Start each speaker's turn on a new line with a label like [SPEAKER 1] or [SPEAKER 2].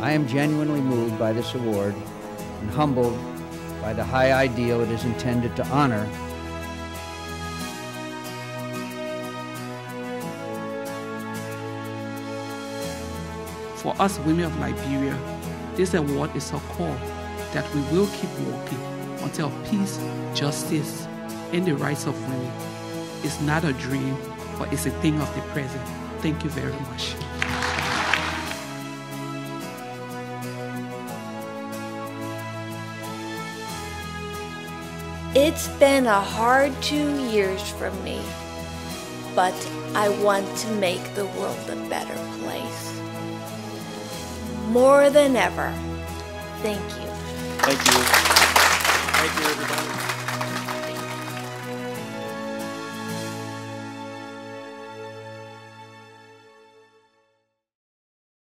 [SPEAKER 1] I am genuinely moved by this award and humbled by the high ideal it is intended to honor.
[SPEAKER 2] For us women of Liberia, this award is a call that we will keep walking until peace, justice, and the rights of women is not a dream, but it's a thing of the present. Thank you very much.
[SPEAKER 3] It's been a hard 2 years for me, but I want to make the world a better place. More than ever, thank you.
[SPEAKER 4] Thank you. Thank you, everybody.